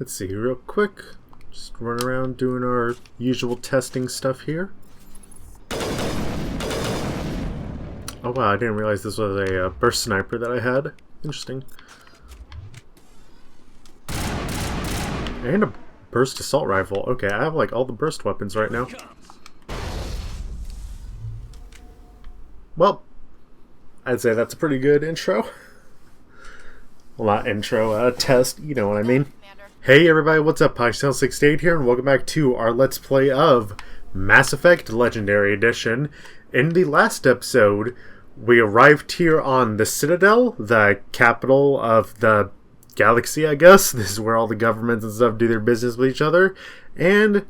Let's see real quick. Just run around doing our usual testing stuff here. Oh wow, I didn't realize this was a burst sniper that I had. Interesting. And a burst assault rifle. Okay, I have like all the burst weapons right now. Well, I'd say that's a pretty good intro. Well, not intro, test, you know what I mean. Hey everybody, what's up? Pixel68 here, and welcome back to our Let's Play of Mass Effect Legendary Edition. In the last episode, we arrived here on the Citadel, the capital of the galaxy, I guess. This is where all the governments and stuff do their business with each other. And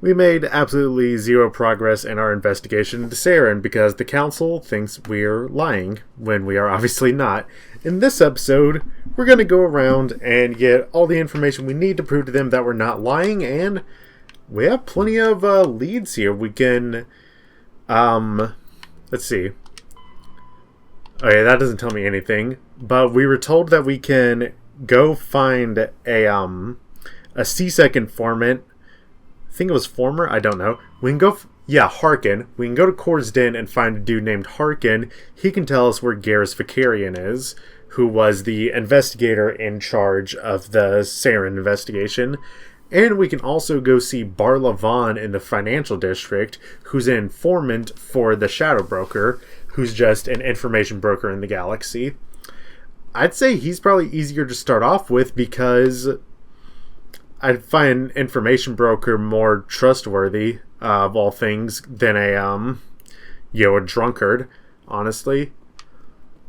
we made absolutely zero progress in our investigation into Saren because the Council thinks we're lying when we are obviously not. In this episode, we're going to go around and get all the information we need to prove to them that we're not lying, and we have plenty of leads here. We can, let's see. Okay, that doesn't tell me anything, but we were told that we can go find a CSEC informant. I think it was former, I don't know. We can go, yeah, Harkin. We can go to Kor's Den and find a dude named Harkin. He can tell us where Garrus Vakarian is, who was the investigator in charge of the Saren investigation. And we can also go see Barla Vaughn in the financial district, who's an informant for the Shadow Broker, who's just an information broker in the galaxy. I'd say he's probably easier to start off with because I'd find information broker more trustworthy, of all things, than a drunkard, honestly.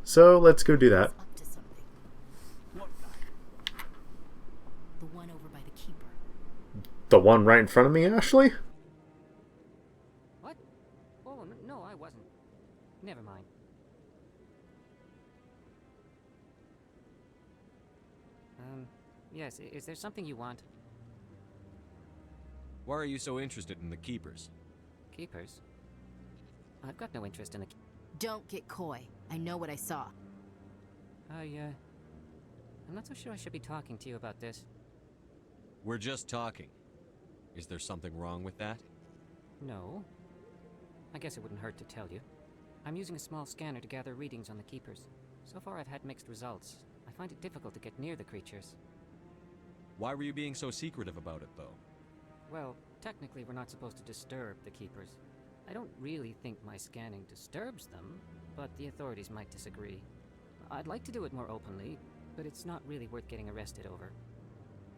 So let's go do that. The one over by the keeper. The one right in front of me, Ashley? What? Oh, no, I wasn't. Never mind. Yes, is there something you want? Why are you so interested in the Keepers? Keepers? I've got no interest in the... Don't get coy. I know what I saw. I'm not so sure I should be talking to you about this. We're just talking. Is there something wrong with that? No. I guess it wouldn't hurt to tell you. I'm using a small scanner to gather readings on the Keepers. So far I've had mixed results. I find it difficult to get near the creatures. Why were you being so secretive about it, though? Well, technically we're not supposed to disturb the Keepers. I don't really think my scanning disturbs them, but the authorities might disagree. I'd like to do it more openly, but it's not really worth getting arrested over.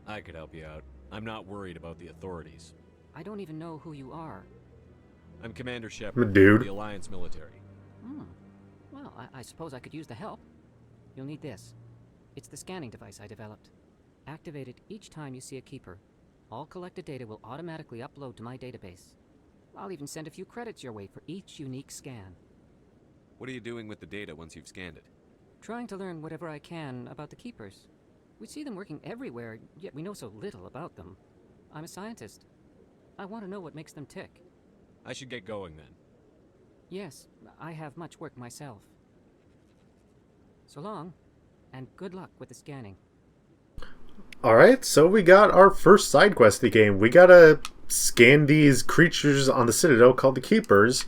I could help you out. I'm not worried about the authorities. I don't even know who you are. I'm Commander Shepard, Dude. of the Alliance military. Well, I suppose I could use the help. You'll need this. It's the scanning device I developed. Activate it each time you see a Keeper. All collected data will automatically upload to my database. I'll even send a few credits your way for each unique scan. What are you doing with the data once you've scanned it? Trying to learn whatever I can about the Keepers. We see them working everywhere, yet we know so little about them. I'm a scientist. I want to know what makes them tick. I should get going then. Yes, I have much work myself. So long, and good luck with the scanning. Alright, so we got our first side quest of the game. We gotta scan these creatures on the Citadel called the Keepers.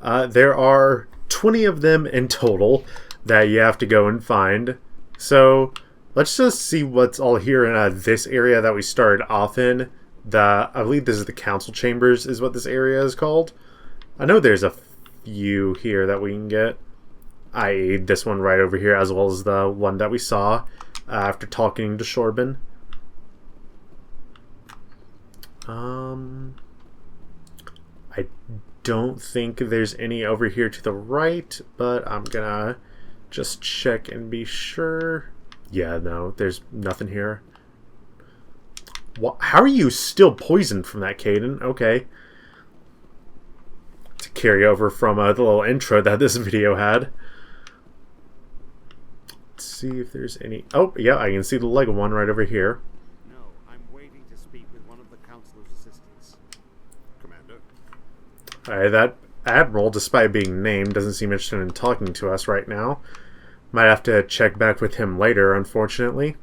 There are 20 of them in total that you have to go and find. So let's just see what's all here in this area that we started off in. I believe this is the Council Chambers is what this area is called. I know there's a few here that we can get. I.e. this one right over here, as well as the one that we saw after talking to Shorbin. I don't think there's any over here to the right, but I'm gonna just check and be sure. Yeah, no, there's nothing here. How are you still poisoned from that, Caden? Okay. To carry over from the little intro that this video had. Let's see if there's any... Oh, yeah, I can see the leg one right over here. No, I'm waiting to speak with one of the Councilor's assistants. Commander? That Admiral, despite being named, doesn't seem interested in talking to us right now. Might have to check back with him later, unfortunately.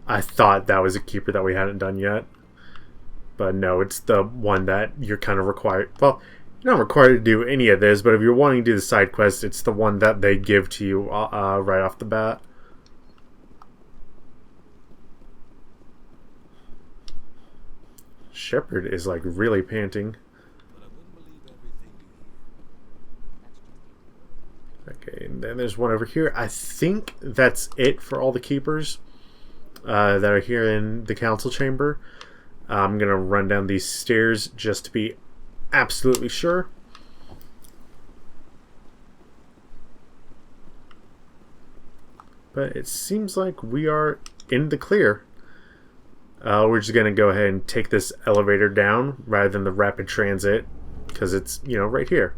I thought that was a keeper that we hadn't done yet. But no, it's the one that you're kind of required... Well, you're not required to do any of this, but if you're wanting to do the side quest, it's the one that they give to you right off the bat. Shepard is like really panting. Okay, and then there's one over here. I think that's it for all the keepers that are here in the council chamber. I'm going to run down these stairs just to be absolutely sure. But it seems like we are in the clear. We're just going to go ahead and take this elevator down rather than the rapid transit because it's, you know, right here.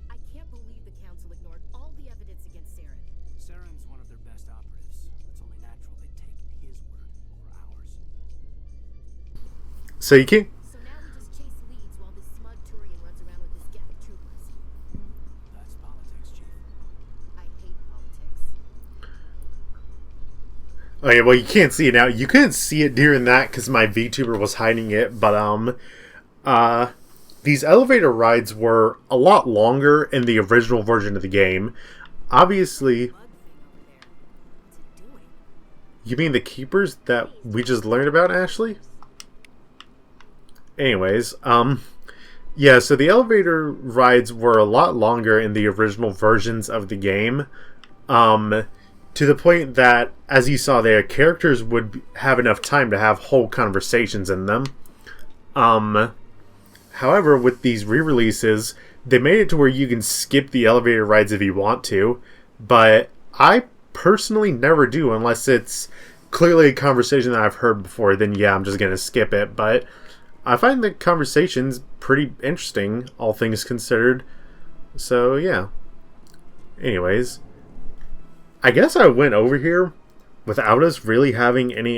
I can't believe the council ignored all the evidence against Saren. Saren's one of their best operatives. It's only natural they'd take his word over ours. So you can't... So now we just chase leads while this smug Turian runs around with his gang of troopers. That's politics, Chief. I hate politics. Oh yeah, well you can't see it now. You couldn't see it during that because my VTuber was hiding it, but these elevator rides were a lot longer in the original version of the game. Obviously, Bug thing over there. What's it doing? you mean the keepers that we just learned about, Ashley? Anyways, yeah, so the elevator rides were a lot longer in the original versions of the game. To the point that, as you saw there, characters would have enough time to have whole conversations in them. However, with these re-releases, they made it to where you can skip the elevator rides if you want to, but I personally never do unless it's clearly a conversation that I've heard before. Then yeah, I'm just going to skip it, but I find the conversations pretty interesting, all things considered. So yeah. Anyways, I guess I went over here without us really having any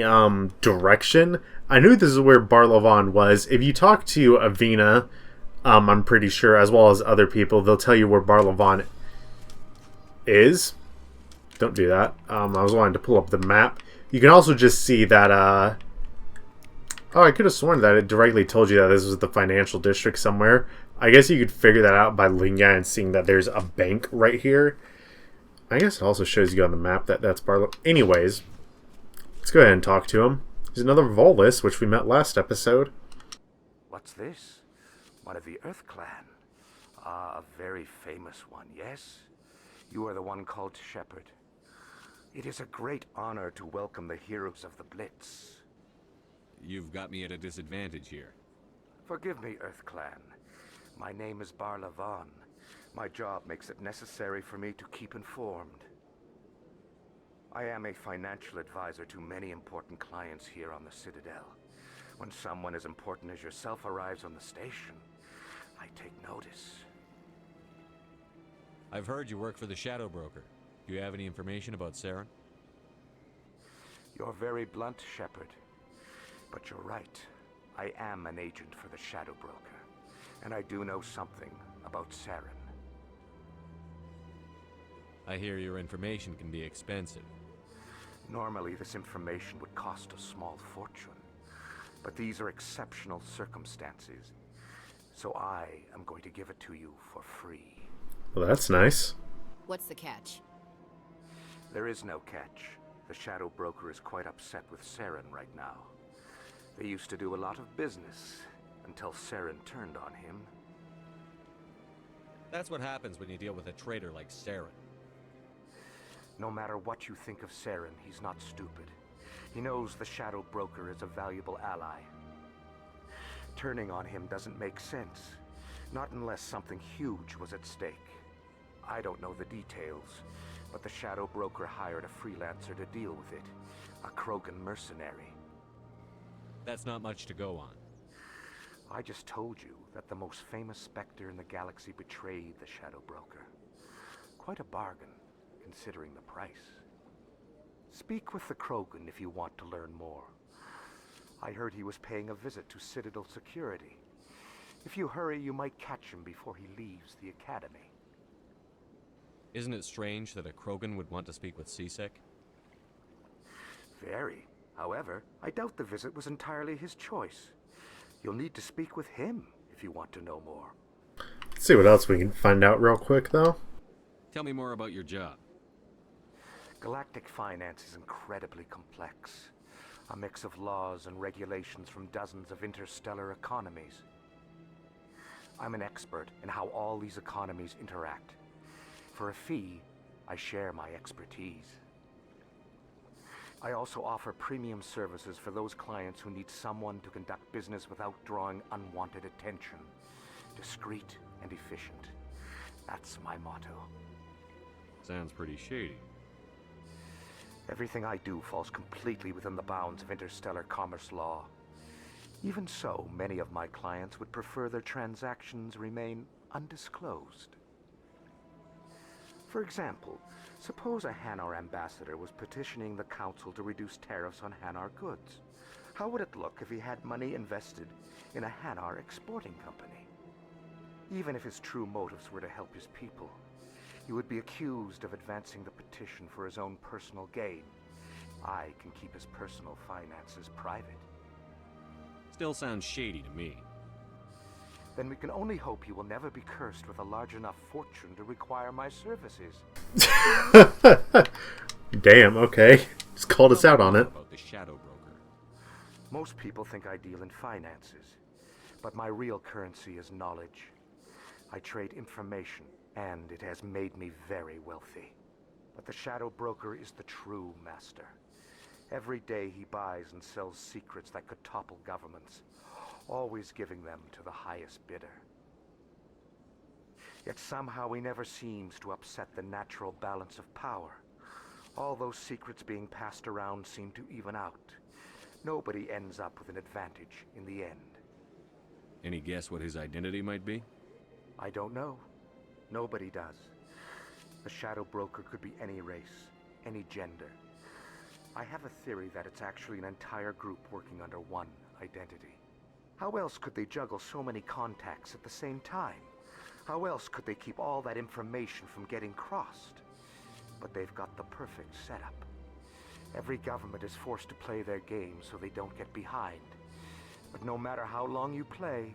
direction. I knew this is where Bar Levon was. If you talk to Avina, I'm pretty sure, as well as other people, they'll tell you where Bar Levon is. Don't do that. I was wanting to pull up the map. You can also just see that, oh, I could have sworn that it directly told you that this was the financial district somewhere. I guess you could figure that out by looking at it and seeing that there's a bank right here. I guess it also shows you on the map that that's Bar Levon. Anyways, let's go ahead and talk to him. He's another Volus, which we met last episode. What's this? One of the Earth Clan. Ah, a very famous one, yes? You are the one called Shepard. It is a great honor to welcome the heroes of the Blitz. You've got me at a disadvantage here. Forgive me, Earth Clan. My name is Bar Levon. My job makes it necessary for me to keep informed. I am a financial advisor to many important clients here on the Citadel. When someone as important as yourself arrives on the station, I take notice. I've heard you work for the Shadow Broker. Do you have any information about Saren? You're very blunt, Shepard. But you're right. I am an agent for the Shadow Broker. And I do know something about Saren. I hear your information can be expensive. Normally, this information would cost a small fortune. But these are exceptional circumstances. So I am going to give it to you for free. Well, that's nice. What's the catch? There is no catch. The Shadow Broker is quite upset with Saren right now. They used to do a lot of business until Saren turned on him. That's what happens when you deal with a traitor like Saren. No matter what you think of Saren, he's not stupid. He knows the Shadow Broker is a valuable ally. Turning on him doesn't make sense. Not unless something huge was at stake. I don't know the details, but the Shadow Broker hired a freelancer to deal with it. A Krogan mercenary. That's not much to go on. I just told you that the most famous Spectre in the galaxy betrayed the Shadow Broker. Quite a bargain, considering the price. Speak with the Krogan if you want to learn more. I heard he was paying a visit to Citadel security. If you hurry, you might catch him before he leaves the academy. Isn't it strange that a Krogan would want to speak with C-Sec? Very. However, I doubt the visit was entirely his choice. You'll need to speak with him if you want to know more. Let's see what else we can find out real quick, though. Tell me more about your job. Galactic finance is incredibly complex. A mix of laws and regulations from dozens of interstellar economies. I'm an expert in how all these economies interact. For a fee, I share my expertise. I also offer premium services for those clients who need someone to conduct business without drawing unwanted attention. Discreet and efficient. That's my motto. Sounds pretty shady. Everything I do falls completely within the bounds of interstellar commerce law. Even so, many of my clients would prefer their transactions remain undisclosed. For example, suppose a Hanar ambassador was petitioning the council to reduce tariffs on Hanar goods. How would it look if he had money invested in a Hanar exporting company? Even if his true motives were to help his people, he would be accused of advancing the petition for his own personal gain. I can keep his personal finances private. Still sounds shady to me. Then we can only hope you will never be cursed with a large enough fortune to require my services. Damn, okay. Just called us out on it. About the Shadow Broker. Most people think I deal in finances, but my real currency is knowledge. I trade information, and it has made me very wealthy. But the Shadow Broker is the true master. Every day he buys and sells secrets that could topple governments, always giving them to the highest bidder. Yet somehow he never seems to upset the natural balance of power. All those secrets being passed around seem to even out. Nobody ends up with an advantage in the end. Any guess what his identity might be? I don't know. Nobody does. The Shadow Broker could be any race, any gender. I have a theory that it's actually an entire group working under one identity. How else could they juggle so many contacts at the same time? How else could they keep all that information from getting crossed? But they've got the perfect setup. Every government is forced to play their game so they don't get behind. But no matter how long you play,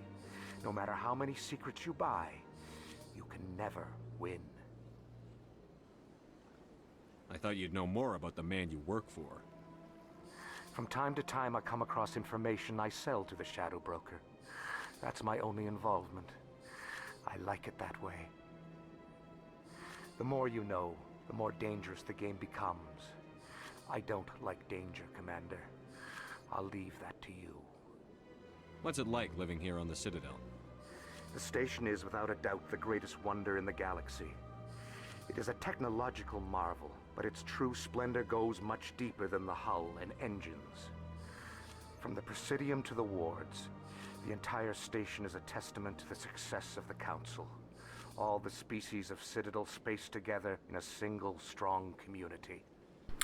no matter how many secrets you buy, you can never win. I thought you'd know more about the man you work for. From time to time, I come across information I sell to the Shadow Broker. That's my only involvement. I like it that way. The more you know, the more dangerous the game becomes. I don't like danger, Commander. I'll leave that to you. What's it like living here on the Citadel? The station is without a doubt the greatest wonder in the galaxy. It is a technological marvel, but its true splendor goes much deeper than the hull and engines. From the Presidium to the wards, the entire station is a testament to the success of the Council. All the species of Citadel spaced together in a single strong community.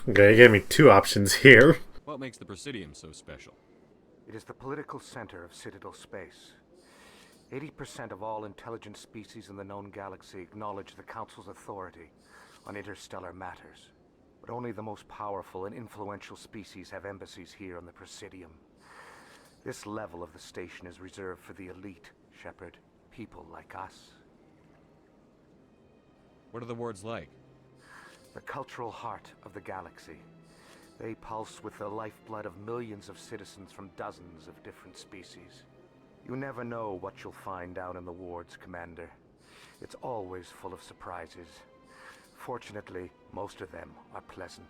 Okay, you gave me two options here. What makes the Presidium so special? It is the political center of Citadel space. 80% of all intelligent species in the known galaxy acknowledge the Council's authority on interstellar matters. But only the most powerful and influential species have embassies here on the Presidium. This level of the station is reserved for the elite, Shepard. People like us. What are the wards like? The cultural heart of the galaxy. They pulse with the lifeblood of millions of citizens from dozens of different species. You never know what you'll find down in the wards, Commander. It's always full of surprises. Fortunately, most of them are pleasant.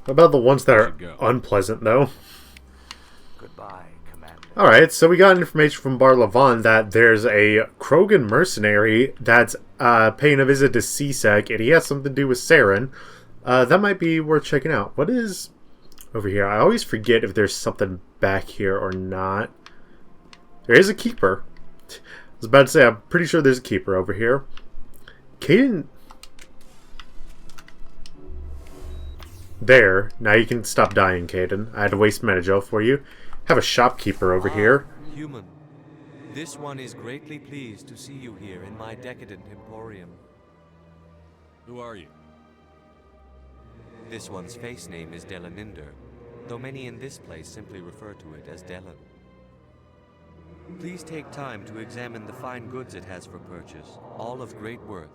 What about the ones that We are should go. unpleasant, though? Goodbye, Commander. Alright, so we got information from Bar Levon that there's a Krogan mercenary that's paying a visit to C-Sec, and he has something to do with Saren. That might be worth checking out. What is over here? I always forget if there's something back here or not. There is a keeper. I was about to say, I'm pretty sure there's a keeper over here. Caden... There. Now you can stop dying, Caden. I had to waste Metagel for you. Have a shopkeeper over here. Human. This one is greatly pleased to see you here in my decadent emporium. Who are you? This one's face name is Delaninder, though many in this place simply refer to it as Delan. Please take time to examine the fine goods it has for purchase, all of great worth.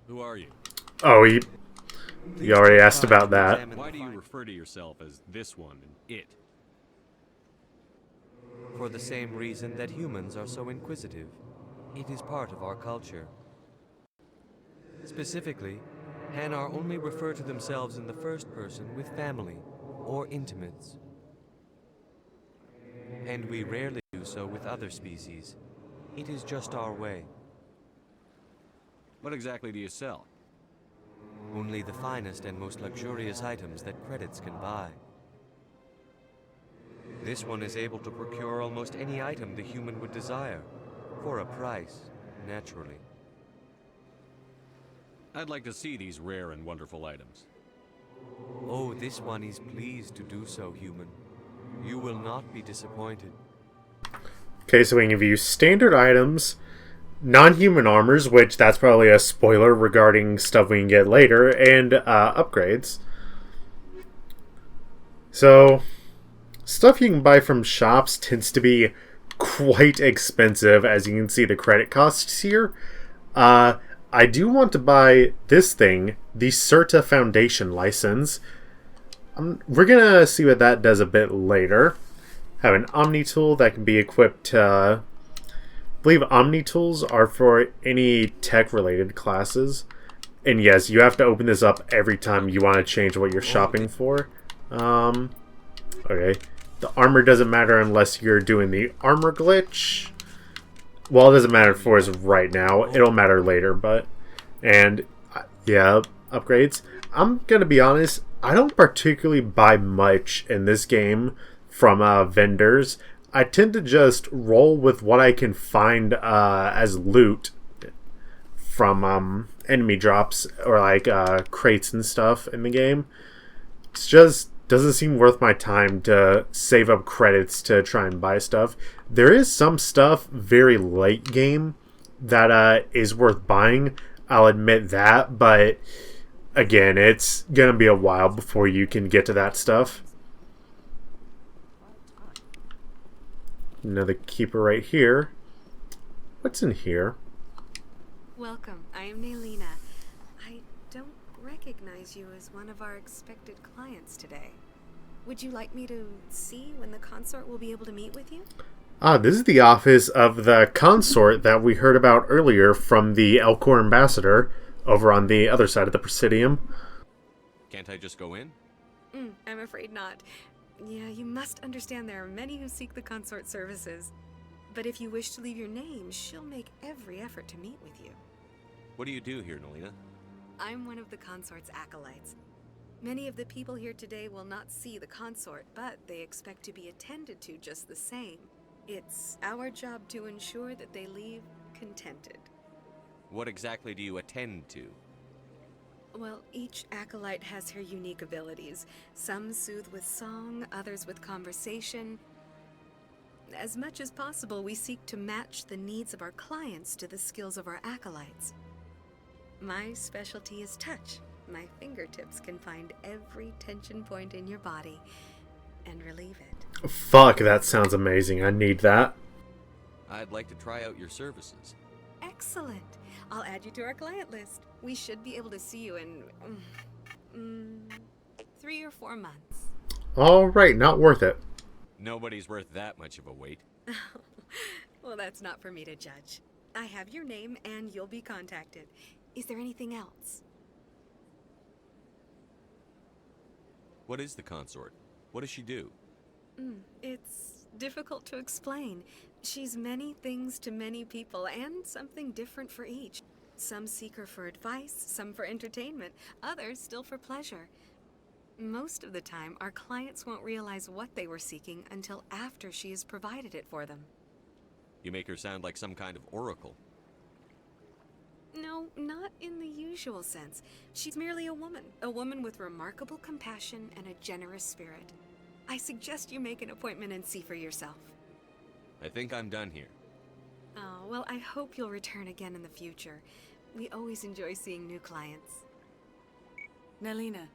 Who are you? Oh, Please you already take asked time about to that. examine Why the do you fine- refer to yourself as this one and it? For the same reason that humans are so inquisitive. It is part of our culture. Specifically, Hanar only refer to themselves in the first person with family or intimates. And we rarely do so with other species. It is just our way. What exactly do you sell? Only the finest and most luxurious items that credits can buy. This one is able to procure almost any item the human would desire, for a price, naturally. I'd like to see these rare and wonderful items. Oh, this one is pleased to do so, human. You will not be disappointed. Okay, so we can give you standard items, non-human armors, which that's probably a spoiler regarding stuff we can get later, and upgrades. So, stuff you can buy from shops tends to be quite expensive, as you can see the credit costs here. I do want to buy this thing, the CERTA Foundation license. We're going to see what that does a bit later. Have an Omni tool that can be equipped. I believe Omni tools are for any tech-related classes. And yes, you have to open this up every time you want to change what you're shopping for. Okay. The armor doesn't matter unless you're doing the armor glitch. Well, it doesn't matter for us right now. It'll matter later, but... And, yeah, upgrades. I'm gonna be honest, I don't particularly buy much in this game from vendors. I tend to just roll with what I can find as loot from enemy drops or like crates and stuff in the game. It's just doesn't seem worth my time to save up credits to try and buy stuff. There is some stuff very late game that is worth buying. I'll admit that, but again, it's gonna be a while before you can get to that stuff. Another keeper right here. What's in here? Welcome. I am Naylina. I don't recognize you as one of our expected clients today. Would you like me to see when the consort will be able to meet with you? This is the office of the consort that we heard about earlier from the Elcor ambassador over on the other side of the Presidium. Can't I just go in? I'm afraid not. Yeah, you must understand there are many who seek the consort services. But if you wish to leave your name, she'll make every effort to meet with you. What do you do here, Nolina? I'm one of the consort's acolytes. Many of the people here today will not see the consort, but they expect to be attended to just the same. It's our job to ensure that they leave contented. What exactly do you attend to? Well, each acolyte has her unique abilities. Some soothe with song, others with conversation. As much as possible, we seek to match the needs of our clients to the skills of our acolytes. My specialty is touch. My fingertips can find every tension point in your body and relieve it. Fuck, that sounds amazing. I need that. I'd like to try out your services. Excellent. I'll add you to our client list. We should be able to see you in 3 or 4 months. Alright, not worth it. Nobody's worth that much of a wait. Well, that's not for me to judge. I have your name and you'll be contacted. Is there anything else? What is the consort? What does she do? It's difficult to explain. She's many things to many people, and something different for each. Some seek her for advice, some for entertainment, others still for pleasure. Most of the time, our clients won't realize what they were seeking until after she has provided it for them. You make her sound like some kind of oracle. No, not in the usual sense. She's merely a woman with remarkable compassion and a generous spirit. I suggest you make an appointment and see for yourself. I think I'm done here. Oh, well, I hope you'll return again in the future. We always enjoy seeing new clients. Nelina,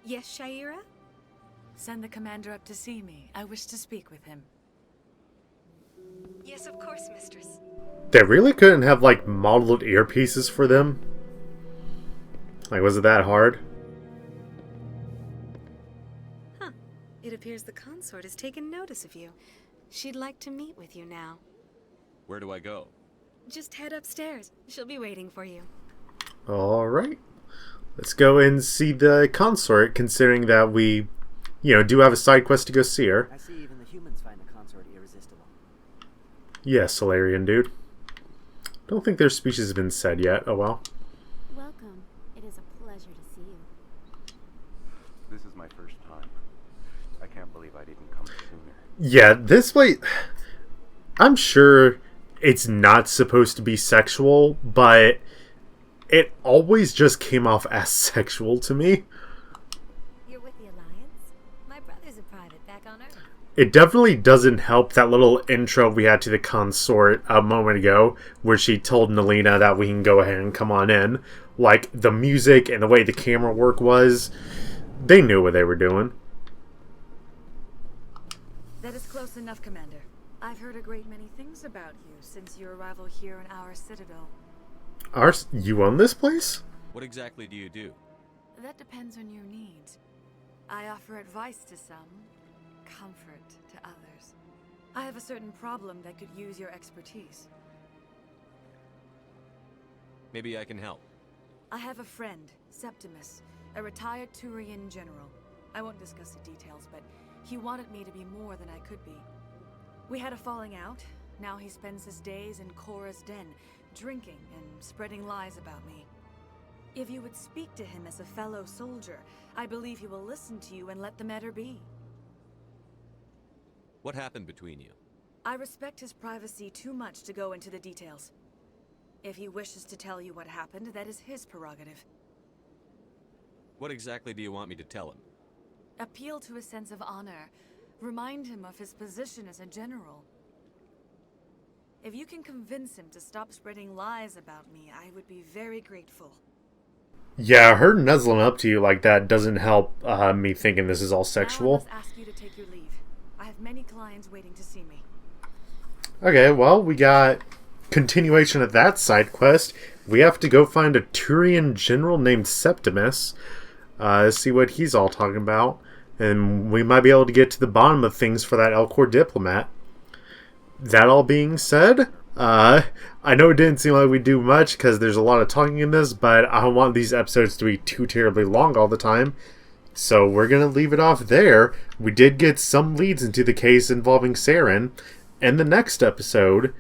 Yes, Shaira? send the commander up to see me. I wish to speak with him. Yes, of course, mistress. They really couldn't have, like, modeled earpieces for them? Like, was it that hard? Huh. It appears the consort has taken notice of you. She'd like to meet with you now. Where do I go? Just head upstairs. She'll be waiting for you. Alright. Let's go and see the consort, considering that we, do have a side quest to go see her. I see even the humans find the consort irresistible. Yes, Solarian dude. Don't think their species has been said yet. Oh well. Welcome. It is a pleasure to see you. This is my first time. I can't believe I didn't come sooner. Yeah, this way... I'm sure it's not supposed to be sexual, but it always just came off as sexual to me. You're with the Alliance? My brother's a private back on Earth. It definitely doesn't help that little intro we had to the consort a moment ago, where she told Nelina that we can go ahead and come on in. Like, the music and the way the camera work was, they knew what they were doing. That is close enough, Commander. I've heard a great many things about you since your arrival here in our citadel. You own this place? What exactly do you do? That depends on your needs. I offer advice to some, comfort to others. I have a certain problem that could use your expertise. Maybe I can help. I have a friend, Septimus, a retired Turian general. I won't discuss the details, but he wanted me to be more than I could be. We had a falling out. Now he spends his days in Korra's den, drinking and spreading lies about me. If you would speak to him as a fellow soldier, I believe he will listen to you and let the matter be. What happened between you? I respect his privacy too much to go into the details. If he wishes to tell you what happened, that is his prerogative. What exactly do you want me to tell him? Appeal to his sense of honor. Remind him of his position as a general. If you can convince him to stop spreading lies about me, I would be very grateful. Yeah, her nuzzling up to you like that doesn't help me thinking this is all Now I sexual. must ask you to take your leave. I have many clients waiting to see me. Okay, well, we got continuation of that side quest. We have to go find a Turian general named Septimus. See what he's all talking about. And we might be able to get to the bottom of things for that Elcor diplomat. That all being said, I know it didn't seem like we do much because there's a lot of talking in this, but I don't want these episodes to be too terribly long all the time. So we're going to leave it off there. We did get some leads into the case involving Saren. And the next episode,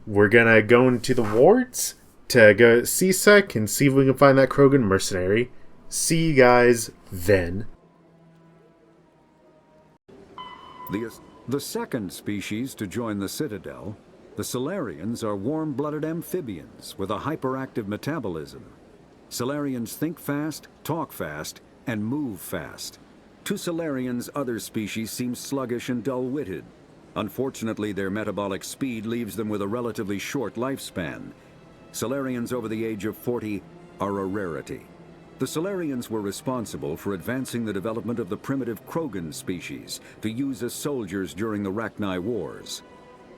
we're going to go into the wards to go C-Sec and see if we can find that Krogan mercenary. See you guys then. The second species to join the Citadel, the Solarians, are warm-blooded amphibians with a hyperactive metabolism. Solarians think fast, talk fast, and move fast. To Solarians, other species seem sluggish and dull-witted. Unfortunately, their metabolic speed leaves them with a relatively short lifespan. Solarians over the age of 40 are a rarity. The Solarians were responsible for advancing the development of the primitive Krogan species to use as soldiers during the Rachni Wars.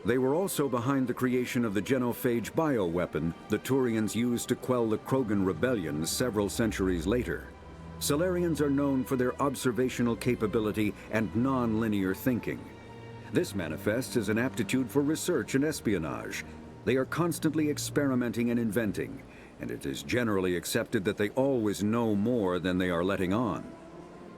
They were also behind the creation of the genophage bioweapon the Turians used to quell the Krogan rebellion several centuries later. Solarians are known for their observational capability and non-linear thinking. This manifests as an aptitude for research and espionage. They are constantly experimenting and inventing, and it is generally accepted that they always know more than they are letting on.